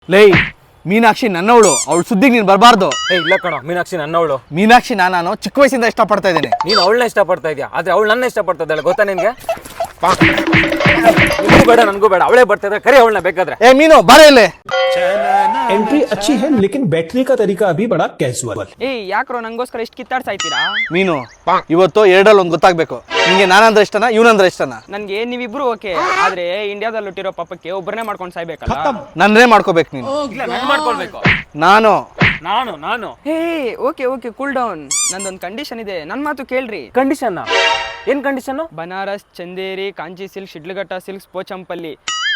ಲೇ ಮೀನಾಕ್ಷಿ ನನ್ನವಳು, ಅವಳು ಸುದ್ದಿಗೆ ನೀನು ಬರಬಾರ್ದು. ಇಲ್ಲ ಕಣೋ, ಮೀನಾಕ್ಷಿ ನನ್ನವಳು. ಮೀನಾಕ್ಷಿ ನಾನು ಚಿಕ್ಕ ವಯಸ್ಸಿಂದ ಇಷ್ಟಪಡ್ತಾ ಇದ್ದೀನಿ. ನೀನು ಅವಳನ್ನ ಇಷ್ಟಪಡ್ತಾ ಇದೆಯಾ, ಆದ್ರೆ ಅವಳು ನನ್ನ ಇಷ್ಟಪಡ್ತಾ ಇದ್ದಾಳೆ, ಗೊತ್ತಾ ನಿನ್ಗೆ? ನಿನಗೂ ಬೇಡ ನನಗೂ ಬೇಡ, ಅವಳೇ ಬರ್ತಾ ಇದ್ರೆ ಕರಿ ಅವಳನ್ನ ಬೇಕಾದ್ರೆ. ಏ ಮೀನು ಬಾರ ಇಲ್ಲೇ. एंट्री अच्छी है लेकिन बैठने का तरीका अभी बड़ा कैजुअल। ಏಯ್ ಯಾಕ್ರೋ ನಂಗೋಸ್ಕರ ಇಷ್ಟು ಕಿತ್ತಾಡ್ಸಾಯ್ತೀರಾ? ಮೀನು ಇವತ್ತು ಎರಡಲ್ಲಿ ಒಂದು ಗೊತ್ತಾಗ್ಬೇಕು, ನಿಂಗೆ ನಾನಂದ್ರೆ ಇಷ್ಟನಾ ಇವನಂದ್ರೆ ಇಷ್ಟನಾ? ನನ್ಗೆ ನೀವಿಬ್ರು ಓಕೆ, ಆದ್ರೆ ಇಂಡಿಯಾದಲ್ಲಿ ಹುಟ್ಟಿರೋ ಪಾಪಕ್ಕೆ ಒಬ್ಬರನ್ನೇ ಮಾಡ್ಕೊಂಡು ಸಾಯ್ಬೇಕಲ್ಲ. ನನ್ನೇ ಮಾಡ್ಕೋಬೇಕು ನೀನು. ಇಲ್ಲ ನಾನು ಮಾಡ್ಕೊಳ್ಬೇಕು. ನಾನು ನಾನು hey okay okay cool down. ನಂದೊಂದು ಕಂಡೀಷನ್ ಇದೆ, ನನ್ನ ಮಾತು ಕೇಳ್ರಿ. ಕಂಡೀಷನ್ ಏನ್ condition? Banaras, Chanderi, Kanchi silk, Shidlaghatta silks, Pochampalli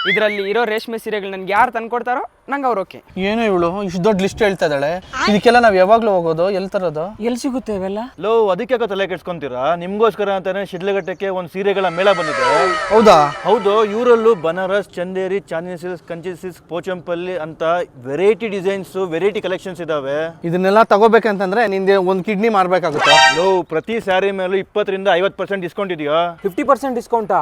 ಇದರಲ್ಲಿ ಇರೋ ರೇಷ್ಮೆ ಸೀರೆಗಳು ನನ್ಗೆ ಯಾರು ತಂದ್ಕೊಡ್ತಾರೋ ನಂಗೆ ಅವ್ರು ಓಕೆ. ಏನೋ ಇವಳು ಇಷ್ಟು ದೊಡ್ಡ ಲಿಸ್ಟ್ ಹೇಳ್ತಾ ಇದ್ದಾಳೆ. ಇದಕ್ಕೆಲ್ಲ ನಾವು ಯಾವಾಗ್ಲೂ ಹೋಗೋದು, ಎಲ್ಲಿ ತರೋದು? ಎಲ್ಲಿ ಸಿಗುತ್ತೆ ಇವೆಲ್ಲ? ಲೋ ಅದಕ್ಕೆ ತಲೆ ಕೆಡ್ಸ್ಕೊಂತೀರಾ? ನಿಮ್ಗೋಸ್ಕರ ಅಂತಾನೆ ಶಿಡ್ಲಘಟ್ಟಕ್ಕೆ ಒಂದು ಸೀರೆಗಳ ಮೇಳ ಬಂದಿದೆ. ಹೌದಾ? ಹೌದು, ಇವರಲ್ಲೂ ಬನಾರಸ್, ಚಂದೇರಿ, ಚಾಂದಿನಿ ಸಿಲ್ಕ್ಸ್, ಕಂಚಿ ಸಿಲ್ಕ್ಸ್, ಪೋಚಂಪಲ್ಲಿ ಅಂತ ವೆರೈಟಿ ಡಿಸೈನ್ಸ್, ವೆರೈಟಿ ಕಲೆಕ್ಷನ್ಸ್ ಇದಾವೆ. ಇದನ್ನೆಲ್ಲ ತಗೋಬೇಕಂತಂದ್ರೆ ನಿಂದೆ ಒಂದು ಕಿಡ್ನಿ ಮಾರ್ಬೇಕಾಗುತ್ತೆ. ಲೋ ಪ್ರತಿ ಸ್ಯಾರಿ ಮೇಲೂ 20% 50% ಡಿಸ್ಕೌಂಟ್ ಇದೆಯಾ? 50% ಡಿಸ್ಕೌಂಟಾ?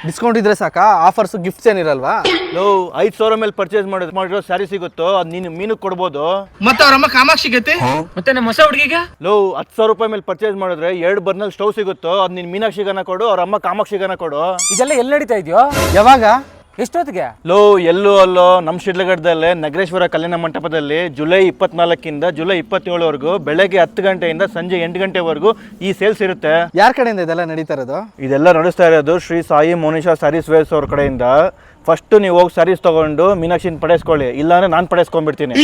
ಡಿಸ್ಕೌಂಟ್ ಇದ್ರೆ ಸಾಕಾ? Offers gifts ಏನಿರಲ್ವಾ? ಲೋ 5,000 ಮೇಲೆ ಪರ್ಚೇಸ್ ಮಾಡಿರೋ ಸ್ಯಾರಿ ಸಿಗುತ್ತೋ ಅದು ನೀನು ಮೀನಿಗೆ ಕೊಡ್ಬೋದು. ಮತ್ತೆ ಅವರಮ್ಮ ಕಾಮಾಕ್ಷಿ ಗತಿ ಮತ್ತೆ ನಮ್ಮ ಹೊಸ ಹುಡುಗಿಗೆ? ಲೋ 10,000 ರೂಪಾಯಿ ಮೇಲೆ ಪರ್ಚೇಸ್ ಮಾಡಿದ್ರೆ 2 ಬರ್ನಲ್ ಸ್ಟವ್ ಸಿಗುತ್ತೋ ಅದು ನೀನು ಮೀನಾಕ್ಷಿಗನ ಕೊಡು, ಅವ್ರ ಅಮ್ಮ ಕಾಮಾಕ್ಷಿಗನ ಕೊಡು. ಇದೆಲ್ಲ ಎಲ್ಲಿ ನಡೀತಾ ಇದೆಯೋ? ಯಾವಾಗ? ಎಷ್ಟೊತ್ತಿಗೆ? ಲೋ ಎಲ್ಲೂ ಅಲ್ಲೋ ನಮ್ಮ ಶಿಡ್ಲಘಟ್ಟದಲ್ಲೇ ನಗರೇಶ್ವರ ಕಲ್ಯಾಣ ಮಂಟಪದಲ್ಲಿ ಜುಲೈ 24 ಜುಲೈ 27 ಬೆಳಗ್ಗೆ 10 ಗಂಟೆಯಿಂದ ಸಂಜೆ 8 ಗಂಟೆವರೆಗೂ ಈ ಸೇಲ್ಸ್ ಇರುತ್ತೆ. ಯಾರ ಕಡೆಯಿಂದ ಇದೆಲ್ಲ ನಡೀತಾ ಇರೋದು? ಇದೆಲ್ಲ ನಡೆಸ್ತಾ ಇರೋದು ಶ್ರೀ ಸಾಯಿ ಮೋನಿಶಾ ಸ್ಯಾರೀಸ್ ವೇರ್ಸ್ ಅವ್ರ ಕಡೆಯಿಂದ. ಫಸ್ಟ್ ನೀವು ಹೋಗಿ ಸ್ಯಾರೀಸ್ ತಗೊಂಡು ಮೀನಾಕ್ಷಿನ ಪಡೆಸ್ಕೊಳ್ಳಿ, ಇಲ್ಲಾಂದ್ರೆ ನಾನು ಪಡೆಸ್ಕೊಂಡ್ಬಿಡ್ತೀನಿ.